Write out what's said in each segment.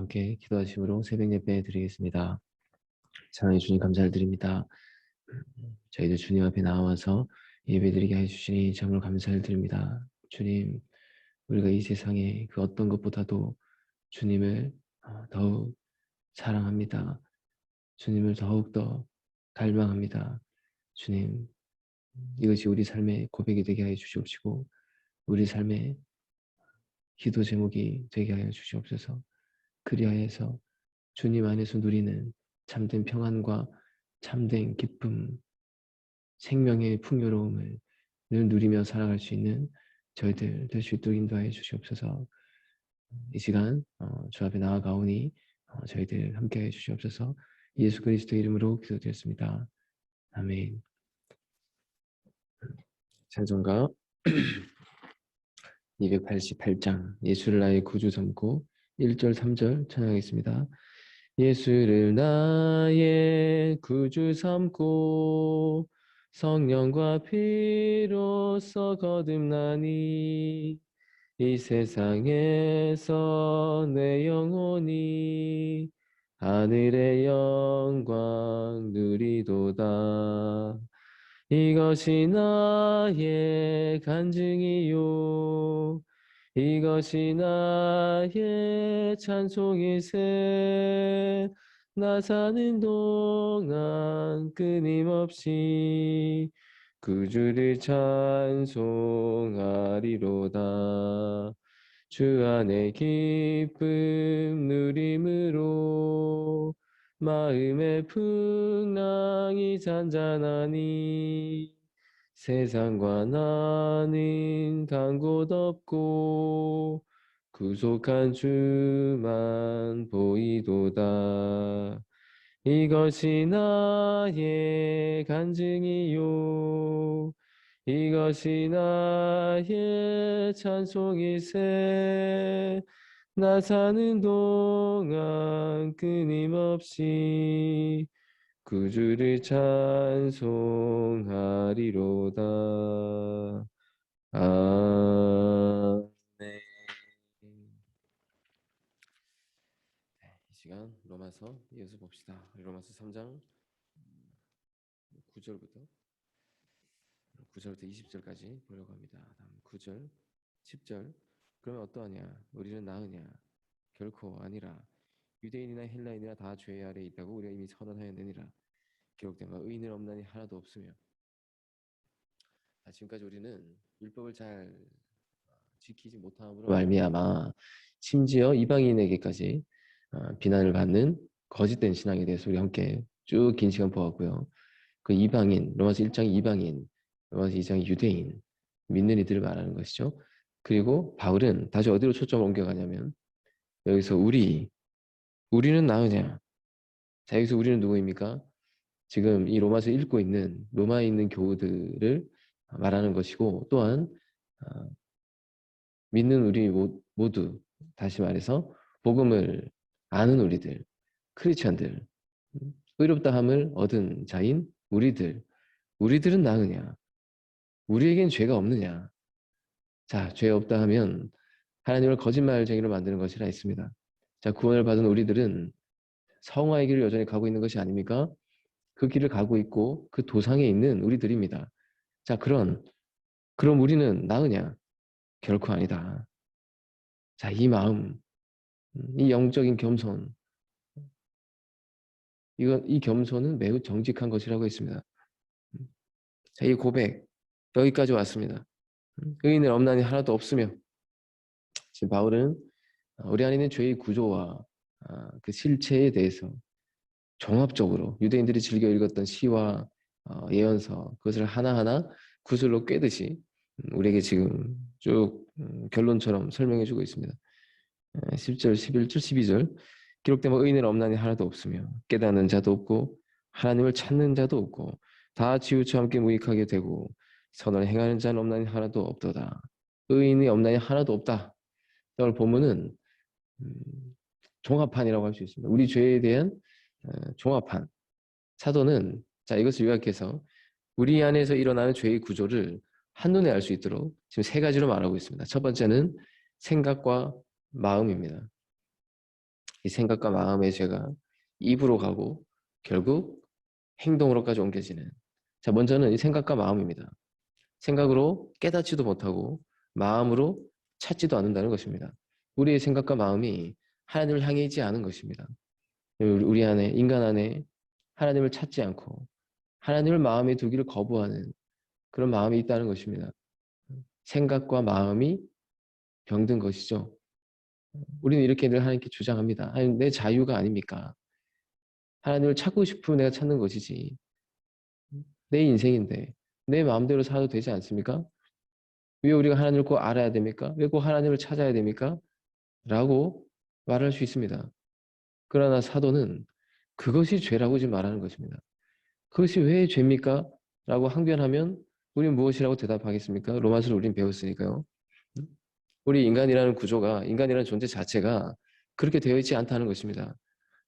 함께 기도하심으로 새벽 예배 드리겠습니다. 사랑해 주님 감사를 드립니다. 저희들 주님 앞에 나와서 예배 드리게 해주시니 참으로 감사를 드립니다. 주님, 우리가 이 세상에 그 어떤 것보다도 주님을 더욱 사랑합니다. 주님을 더욱더 갈망합니다. 주님, 이것이 우리 삶의 고백이 되게 해 주시옵시고 우리 삶의 기도 제목이 되게 하여 주시옵소서. 그리하여서 주님 안에서 누리는 참된 평안과 참된 기쁨, 생명의 풍요로움을 늘 누리며 살아갈 수 있는 저희들 될 수 있도록 인도하여 주시옵소서. 이 시간 주 앞에 나아가오니 저희들 함께해 주시옵소서. 예수 그리스도 이름으로 기도드렸습니다. 아멘. 찬송가 288장 예수를 나의 구주 삼고 1절 3절 찬양하겠습니다. 예수를 나의 구주 삼고 성령과 피로써 거듭나니 이 세상에서 내 영혼이 하늘의 영광 누리도다. 이것이 나의 간증이요 이것이 나의 찬송이세. 나 사는 동안 끊임없이 구주를 찬송하리로다. 주 안에 기쁨 누림으로 마음의 풍랑이 잔잔하니 세상과 나는 간 곳 없고 구속한 주만 보이도다. 이것이 나의 간증이요 이것이 나의 찬송이세. 나 사는 동안 끊임없이 구주를 찬송하리로다. 아멘. 이 시간 로마서 이어서 봅시다. 로마서 3장 9절부터 20절까지 보려고 합니다. 다음 9절, 10절. 그러면 어떠하냐? 우리는 나으냐? 결코 아니라. 유대인이나 헬라인이나 다 죄 아래에 있다고 우리가 이미 선언하였느니라. 기록된 바 의인은 없나니 하나도 없으며. 지금까지 우리는 율법을 잘 지키지 못함으로 말미암아 심지어 이방인에게까지 비난을 받는 거짓된 신앙에 대해서 우리 함께 쭉 긴 시간 보았고요. 그 이방인, 로마서 1장 이방인, 로마서 2장 유대인, 믿는 이들을 말하는 것이죠. 그리고 바울은 다시 어디로 초점을 옮겨가냐면 여기서 우리는 나으냐? 자, 여기서 우리는 누구입니까? 지금 이 로마서 읽고 있는 로마에 있는 교우들을 말하는 것이고 또한 믿는 우리 모두, 다시 말해서 복음을 아는 우리들, 크리스천들, 의롭다함을 얻은 자인 우리들은 나으냐? 우리에겐 죄가 없느냐? 자, 죄 없다 하면 하나님을 거짓말쟁이로 만드는 것이라 했습니다. 자, 구원을 받은 우리들은 성화의 길을 여전히 가고 있는 것이 아닙니까? 그 길을 가고 있고 그 도상에 있는 우리들입니다. 자, 그럼 우리는 나으냐? 결코 아니다. 자, 이 마음, 이 영적인 겸손, 이 겸손은 매우 정직한 것이라고 했습니다. 자, 이 고백 여기까지 왔습니다. 의인은 없나니 하나도 없으며. 지금 바울은 우리 안에 있는 죄의 구조와 그 실체에 대해서 종합적으로 유대인들이 즐겨 읽었던 시와 예언서 그것을 하나하나 구슬로 꿰듯이 우리에게 지금 쭉 결론처럼 설명해주고 있습니다. 10절, 11절, 12절. 기록된 바 의인은 없나니 하나도 없으며 깨닫는 자도 없고 하나님을 찾는 자도 없고 다 치우쳐 함께 무익하게 되고 선을 행하는 자는 없나니 하나도 없도다. 의인이 없나니 하나도 없다. 오늘 본문은 종합판이라고 할 수 있습니다. 우리 죄에 대한 종합판. 사도는 자, 이것을 요약해서 우리 안에서 일어나는 죄의 구조를 한눈에 알 수 있도록 지금 세 가지로 말하고 있습니다. 첫 번째는 생각과 마음입니다. 이 생각과 마음의 죄가 입으로 가고 결국 행동으로까지 옮겨지는. 자, 먼저는 이 생각과 마음입니다. 생각으로 깨닫지도 못하고 마음으로 찾지도 않는다는 것입니다. 우리의 생각과 마음이 하나님을 향해 있지 않은 것입니다. 우리 안에, 인간 안에 하나님을 찾지 않고 하나님을 마음에 두기를 거부하는 그런 마음이 있다는 것입니다. 생각과 마음이 병든 것이죠. 우리는 이렇게 늘 하나님께 주장합니다. 하나님, 내 자유가 아닙니까? 하나님을 찾고 싶으면 내가 찾는 것이지. 내 인생인데 내 마음대로 살아도 되지 않습니까? 왜 우리가 하나님을 꼭 알아야 됩니까? 왜 꼭 하나님을 찾아야 됩니까? 라고 말할 수 있습니다. 그러나 사도는 그것이 죄라고 지금 말하는 것입니다. 그것이 왜 죄입니까? 라고 항변하면 우리는 무엇이라고 대답하겠습니까? 로마서를 우리는 배웠으니까요. 우리 인간이라는 구조가, 인간이라는 존재 자체가 그렇게 되어 있지 않다는 것입니다.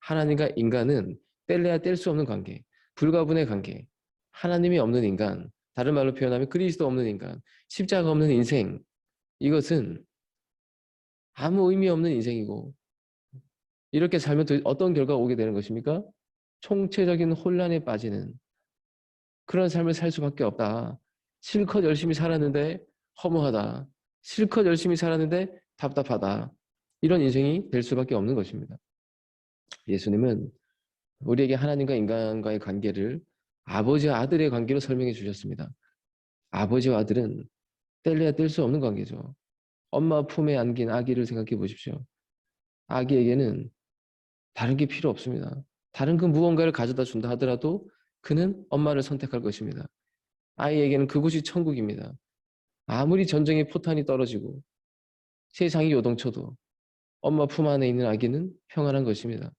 하나님과 인간은 뗄래야 뗄 수 없는 관계, 불가분의 관계, 하나님이 없는 인간, 다른 말로 표현하면 그리스도 없는 인간, 십자가 없는 인생, 이것은 아무 의미 없는 인생이고 이렇게 살면 어떤 결과가 오게 되는 것입니까? 총체적인 혼란에 빠지는 그런 삶을 살 수밖에 없다. 실컷 열심히 살았는데 허무하다. 실컷 열심히 살았는데 답답하다. 이런 인생이 될 수밖에 없는 것입니다. 예수님은 우리에게 하나님과 인간과의 관계를 아버지와 아들의 관계로 설명해 주셨습니다. 아버지와 아들은 뗄래야 뗄 수 없는 관계죠. 엄마 품에 안긴 아기를 생각해 보십시오. 아기에게는 다른 게 필요 없습니다. 다른 그 무언가를 가져다 준다 하더라도 그는 엄마를 선택할 것입니다. 아이에게는 그곳이 천국입니다. 아무리 전쟁의 포탄이 떨어지고 세상이 요동쳐도 엄마 품 안에 있는 아기는 평안한 것입니다.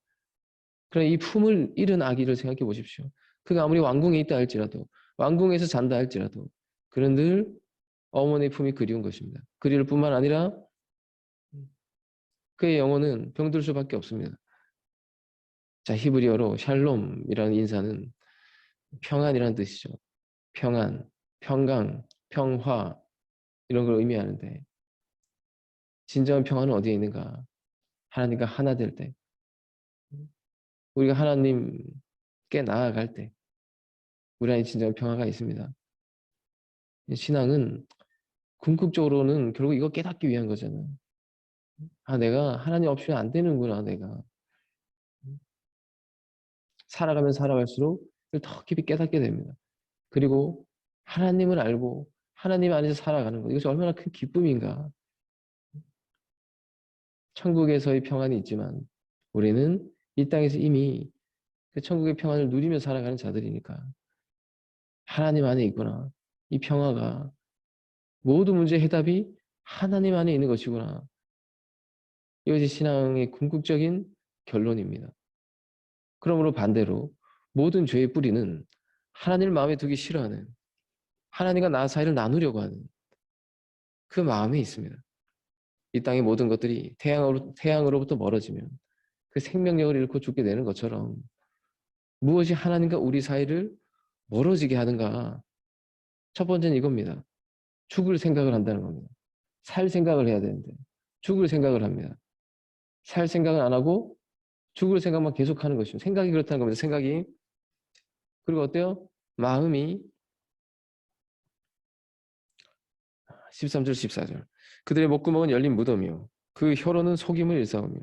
그러나 이 품을 잃은 아기를 생각해 보십시오. 그가 아무리 왕궁에 있다 할지라도 왕궁에서 잔다 할지라도 그는 늘 어머니의 품이 그리운 것입니다. 그리울 뿐만 아니라 그의 영혼은 병들 수밖에 없습니다. 자, 히브리어로 샬롬이라는 인사는 평안이라는 뜻이죠. 평안, 평강, 평화 이런 걸 의미하는데 진정한 평안은 어디에 있는가? 하나님과 하나 될 때, 우리가 하나님께 나아갈 때 우리 안에 진정한 평화가 있습니다. 신앙은 궁극적으로는 결국 이거 깨닫기 위한 거잖아요. 아, 내가 하나님 없이는 안 되는구나, 내가. 살아가면 살아갈수록 더 깊이 깨닫게 됩니다. 그리고 하나님을 알고 하나님 안에서 살아가는 것, 이것이 얼마나 큰 기쁨인가. 천국에서의 평안이 있지만 우리는 이 땅에서 이미 그 천국의 평안을 누리며 살아가는 자들이니까 하나님 안에 있구나. 이 평화가 모든 문제의 해답이 하나님 안에 있는 것이구나. 이것이 신앙의 궁극적인 결론입니다. 그러므로 반대로 모든 죄의 뿌리는 하나님을 마음에 두기 싫어하는, 하나님과 나 사이를 나누려고 하는 그 마음에 있습니다. 이 땅의 모든 것들이 태양으로부터 멀어지면 그 생명력을 잃고 죽게 되는 것처럼 무엇이 하나님과 우리 사이를 멀어지게 하는가? 첫 번째는 이겁니다. 죽을 생각을 한다는 겁니다. 살 생각을 해야 되는데 죽을 생각을 합니다. 살 생각은 안 하고 죽을 생각만 계속하는 것이죠. 생각이 그렇다는 겁니다. 생각이. 그리고 어때요? 마음이 13절 14절 그들의 목구멍은 열린 무덤이요 그 혀로는 속임을 일삼으며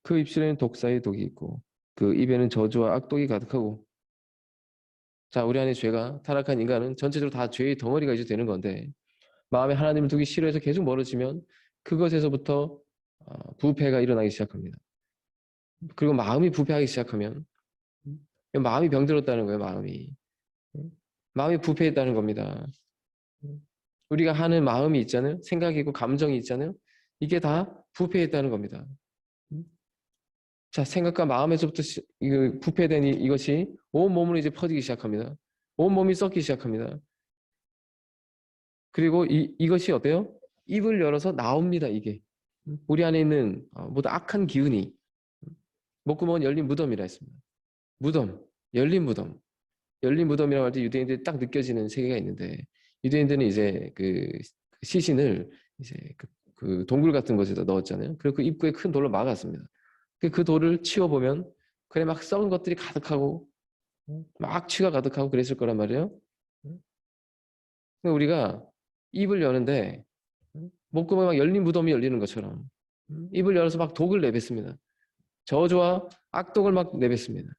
그 입술에는 독사의 독이 있고 그 입에는 저주와 악독이 가득하고. 자, 우리 안에 죄가 타락한 인간은 전체적으로 다 죄의 덩어리가 이제 되는 건데 마음에 하나님을 두기 싫어해서 계속 멀어지면 그것에서부터 부패가 일어나기 시작합니다. 그리고 마음이 부패하기 시작하면 마음이 병들었다는 거예요. 마음이 부패했다는 겁니다. 우리가 하는 마음이 있잖아요. 생각이 있고 감정이 있잖아요. 이게 다 부패했다는 겁니다. 자, 생각과 마음에서부터 부패된 이것이 온 몸으로 이제 퍼지기 시작합니다. 온 몸이 썩기 시작합니다. 그리고 이것이 어때요? 입을 열어서 나옵니다. 이게 우리 안에 있는 모두 악한 기운이. 목구멍은 열린 무덤이라 했습니다. 무덤, 열린 무덤. 열린 무덤이라고 할 때 유대인들이 딱 느껴지는 세계가 있는데 유대인들은 이제 그 시신을 이제 그 동굴 같은 곳에다 넣었잖아요. 그리고 그 입구에 큰 돌로 막았습니다. 그 돌을 치워보면 그래 막 썩은 것들이 가득하고 막 취가 가득하고 그랬을 거란 말이에요. 우리가 입을 여는데 목구멍에 막 열린 무덤이 열리는 것처럼 입을 열어서 막 독을 내뱉습니다. 저주와 악독을 막 내뱉습니다.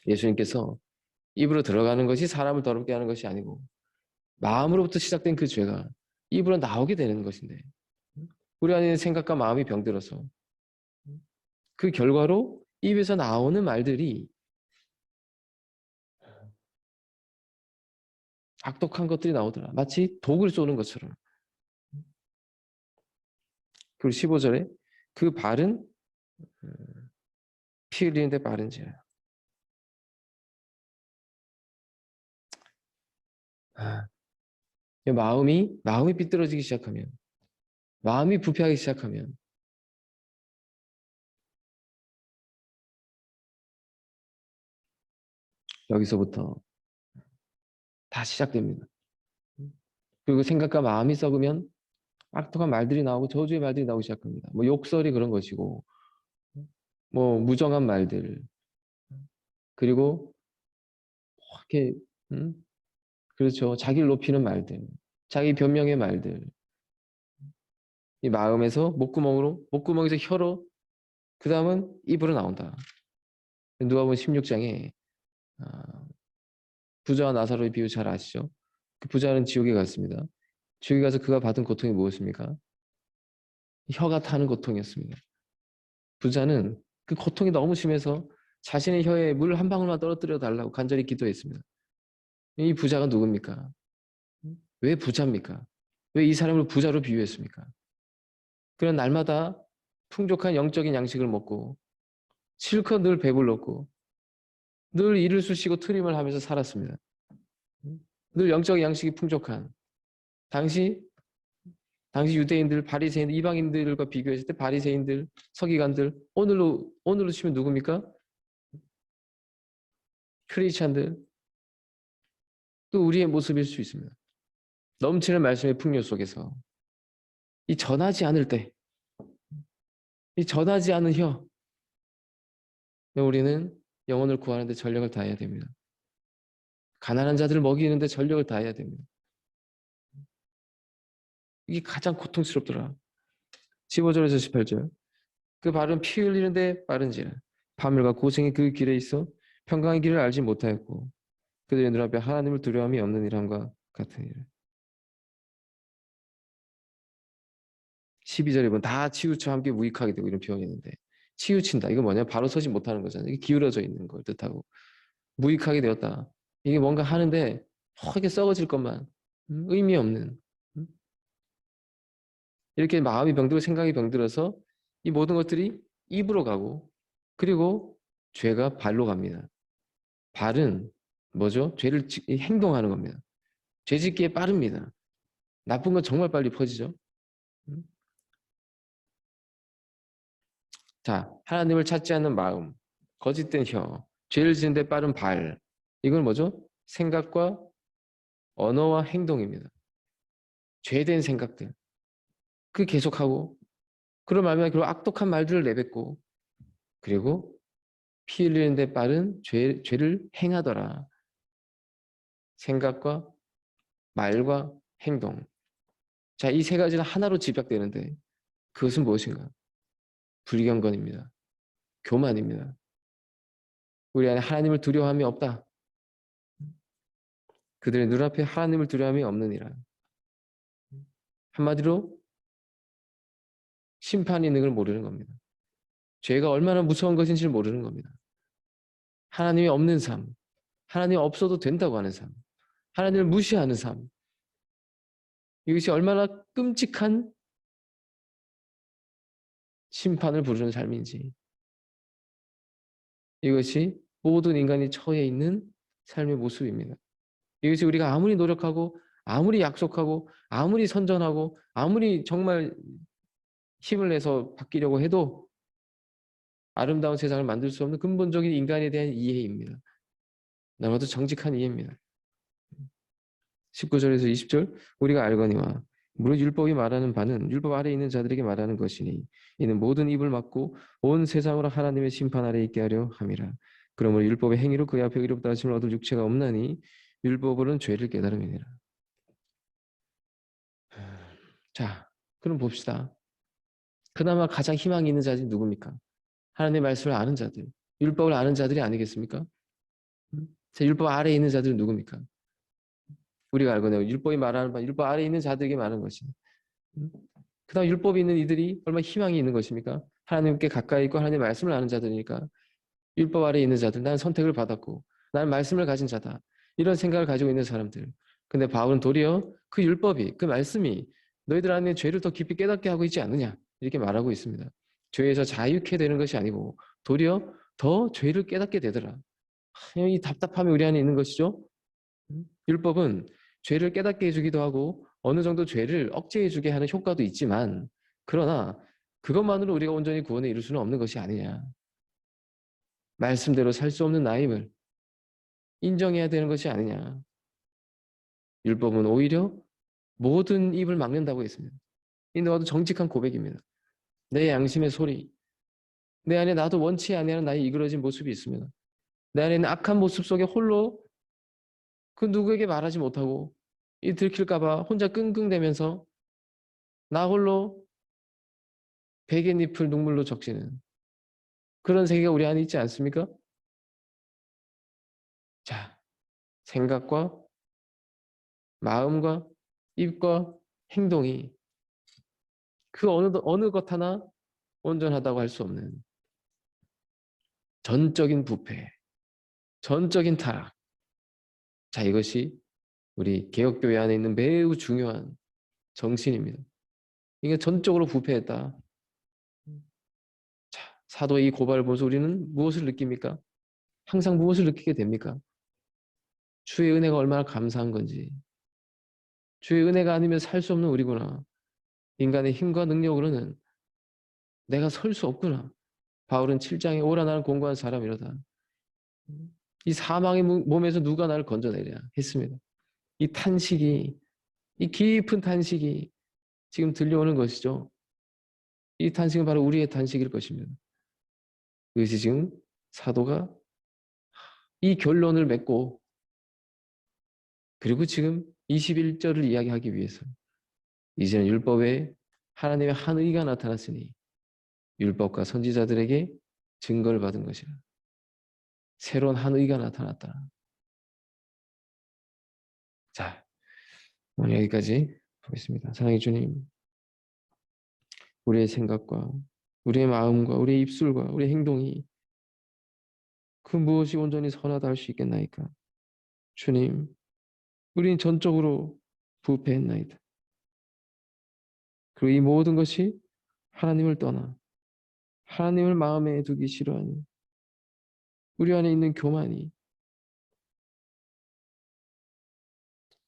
예수님께서 입으로 들어가는 것이 사람을 더럽게 하는 것이 아니고 마음으로부터 시작된 그 죄가 입으로 나오게 되는 것인데 우리 안에 있는 생각과 마음이 병들어서 그 결과로 입에서 나오는 말들이 악독한 것들이 나오더라. 마치 독을 쏘는 것처럼. 그리고 15절에 그 발은 피 흘리는데 빠른지라. 마음이 삐뚤어지기 시작하면, 마음이 부패하기 시작하면 여기서부터 다 시작됩니다. 그리고 생각과 마음이 썩으면 악독한 말들이 나오고 저주의 말들이 나오기 시작합니다. 뭐 욕설이 그런 것이고, 뭐 무정한 말들, 그리고 이렇게 그렇죠. 자기를 높이는 말들, 자기 변명의 말들, 이 마음에서 목구멍에서 혀로, 그 다음은 입으로 나온다. 누가복음 16장에 부자와 나사로의 비유 잘 아시죠? 그 부자는 지옥에 갔습니다. 지옥에 가서 그가 받은 고통이 무엇입니까? 혀가 타는 고통이었습니다. 부자는 그 고통이 너무 심해서 자신의 혀에 물 한 방울만 떨어뜨려 달라고 간절히 기도했습니다. 이 부자가 누굽니까? 왜 부자입니까? 왜 이 사람을 부자로 비유했습니까? 그런 날마다 풍족한 영적인 양식을 먹고 실컷 늘 배불렀고 늘 이를 쑤시고 트림을 하면서 살았습니다. 늘 영적 양식이 풍족한 당시 유대인들, 바리새인들, 이방인들과 비교했을 때 바리새인들, 서기관들, 오늘로 치면 누굽니까? 크리스찬들, 또 우리의 모습일 수 있습니다. 넘치는 말씀의 풍요 속에서 이 전하지 않을 때, 이 전하지 않은 혀, 우리는 영혼을 구하는 데 전력을 다해야 됩니다. 가난한 자들을 먹이는 데 전력을 다해야 됩니다. 이게 가장 고통스럽더라. 15절에서 18절. 그 발은 피 흘리는데 빠른지라. 파멸과 고생이 그 길에 있어 평강의 길을 알지 못하였고 그들의 눈앞에 하나님을 두려움이 없는 일함과 같으니라. 12절에 보면 다 치우쳐 함께 무익하게 되고 이런 표현이 있는데 치우친다. 이거 뭐냐? 바로 서지 못하는 거잖아요. 이게 기울어져 있는 걸 뜻하고 무익하게 되었다. 이게 뭔가 하는데 허하게 썩어질 것만 의미 없는 이렇게 마음이 병들고 생각이 병들어서 이 모든 것들이 입으로 가고 그리고 죄가 발로 갑니다. 발은 뭐죠? 죄를 행동하는 겁니다. 죄 짓기에 빠릅니다. 나쁜 건 정말 빨리 퍼지죠. 자, 하나님을 찾지 않는 마음, 거짓된 혀, 죄를 짓는데 빠른 발. 이건 뭐죠? 생각과 언어와 행동입니다. 죄된 생각들. 그 계속하고 그런 말면 그리고 악독한 말들을 내뱉고 그리고 피 흘리는데 빠른 죄를 행하더라. 생각과 말과 행동. 자, 이 세 가지는 하나로 집약되는데 그것은 무엇인가? 불경건입니다. 교만입니다. 우리 안에 하나님을 두려워함이 없다. 그들의 눈앞에 하나님을 두려워함이 없느니라. 한마디로 심판이 있는 걸 모르는 겁니다. 죄가 얼마나 무서운 것인지를 모르는 겁니다. 하나님이 없는 삶, 하나님 없어도 된다고 하는 삶, 하나님을 무시하는 삶, 이것이 얼마나 끔찍한 심판을 부르는 삶인지 이것이 모든 인간이 처해 있는 삶의 모습입니다. 이것이 우리가 아무리 노력하고 아무리 약속하고 아무리 선전하고 아무리 정말 힘을 내서 바뀌려고 해도 아름다운 세상을 만들 수 없는 근본적인 인간에 대한 이해입니다. 너무도 정직한 이해입니다. 19절에서 20절 우리가 알거니와 무릇 율법이 말하는 바는 율법 아래에 있는 자들에게 말하는 것이니 이는 모든 입을 막고 온 세상으로 하나님의 심판 아래에 있게 하려 함이라. 그러므로 율법의 행위로 그의 앞에 의롭다 하심을 얻을 육체가 없나니 율법으로는 죄를 깨달음이니라. 자, 그럼 봅시다. 그나마 가장 희망이 있는 자들이 누굽니까? 하나님의 말씀을 아는 자들, 율법을 아는 자들이 아니겠습니까? 자, 율법 아래에 있는 자들은 누굽니까? 우리가 알거든요. 율법이 말하는 바, 율법 아래에 있는 자들에게 말하는 것이니. 그다음 율법이 있는 이들이 얼마나 희망이 있는 것입니까? 하나님께 가까이 있고 하나님의 말씀을 아는 자들이니까 율법 아래에 있는 자들, 나는 선택을 받았고 나는 말씀을 가진 자다. 이런 생각을 가지고 있는 사람들. 근데 바울은 도리어 그 율법이, 그 말씀이 너희들 안에 죄를 더 깊이 깨닫게 하고 있지 않느냐 이렇게 말하고 있습니다. 죄에서 자유케 되는 것이 아니고 도리어 더 죄를 깨닫게 되더라. 이 답답함이 우리 안에 있는 것이죠. 율법은 죄를 깨닫게 해주기도 하고 어느 정도 죄를 억제해주게 하는 효과도 있지만 그러나 그것만으로 우리가 온전히 구원에 이룰 수는 없는 것이 아니냐. 말씀대로 살 수 없는 나임을 인정해야 되는 것이 아니냐. 율법은 오히려 모든 입을 막는다고 했습니다. 이 너도 정직한 고백입니다. 내 양심의 소리, 내 안에 나도 원치 아니하는 나의 이그러진 모습이 있으면 내 안에 있는 악한 모습 속에 홀로 그 누구에게 말하지 못하고 이 들킬까 봐 혼자 끙끙대면서 나 홀로 베갯잎을 눈물로 적시는 그런 세계가 우리 안에 있지 않습니까? 자, 생각과 마음과 입과 행동이 그 어느 것 하나 온전하다고 할 수 없는 전적인 부패, 전적인 타락. 자, 이것이 우리 개혁교회 안에 있는 매우 중요한 정신입니다. 이게 전적으로 부패했다. 자, 사도의 이 고발을 보면서 우리는 무엇을 느낍니까? 항상 무엇을 느끼게 됩니까? 주의 은혜가 얼마나 감사한 건지. 주의 은혜가 아니면 살 수 없는 우리구나. 인간의 힘과 능력으로는 내가 설 수 없구나. 바울은 7장에 오라 나를 공고한 사람이로다. 이 사망의 몸에서 누가 나를 건져내랴 했습니다. 이 탄식이, 이 깊은 탄식이 지금 들려오는 것이죠. 이 탄식은 바로 우리의 탄식일 것입니다. 그것이 지금 사도가 이 결론을 맺고 그리고 지금 21절을 이야기하기 위해서 이제는 율법에 하나님의 한 의가 나타났으니 율법과 선지자들에게 증거를 받은 것이라. 새로운 한 의가 나타났다. 자, 오늘 여기까지 보겠습니다. 사랑의 주님, 우리의 생각과 우리의 마음과 우리의 입술과 우리의 행동이 그 무엇이 온전히 선하다 할 수 있겠나이까? 주님, 우리는 전적으로 부패했나이다. 그리고 이 모든 것이 하나님을 떠나 하나님을 마음에 두기 싫어하니 우리 안에 있는 교만이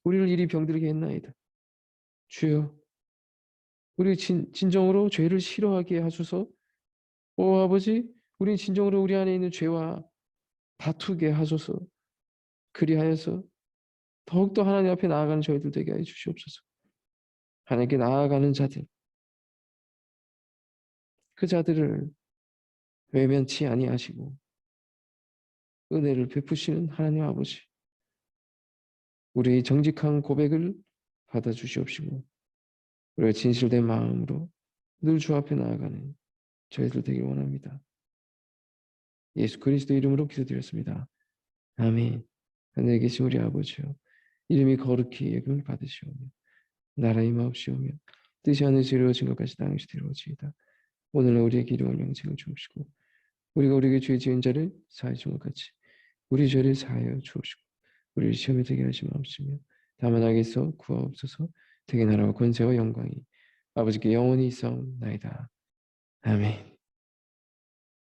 우리를 이리 병들게 했나이다. 주여, 우리 진정으로 죄를 싫어하게 하소서. 오 아버지, 우리 진정으로 우리 안에 있는 죄와 다투게 하소서. 그리하여서 더욱더 하나님 앞에 나아가는 저희들 되게 해 주시옵소서. 하나님께 나아가는 자들, 그 자들을 외면치 아니하시고 은혜를 베푸시는 하나님 아버지, 우리의 정직한 고백을 받아주시옵시고 우리의 진실된 마음으로 늘 주 앞에 나아가는 저희들 되길 원합니다. 예수 그리스도 이름으로 기도드렸습니다. 아멘. 하늘에 계신 우리 아버지여, 이름이 거룩히 여김을 받으시오며 나라의 임하옵시오며 뜻이 하늘에서 이루어진 것 같이 땅에서 이루어지이다. 오늘날 우리에게 일용할 양식을 주옵시고 우리가 우리에게 죄 지은 자를 사하여 준 것 같이 우리 죄를 사하여 주옵시고 우리를 시험에 들게 하지 마옵시며 다만 악에서 구하옵소서. 대개 나라와 권세와 영광이 아버지께 영원히 있사옵나이다. 아멘.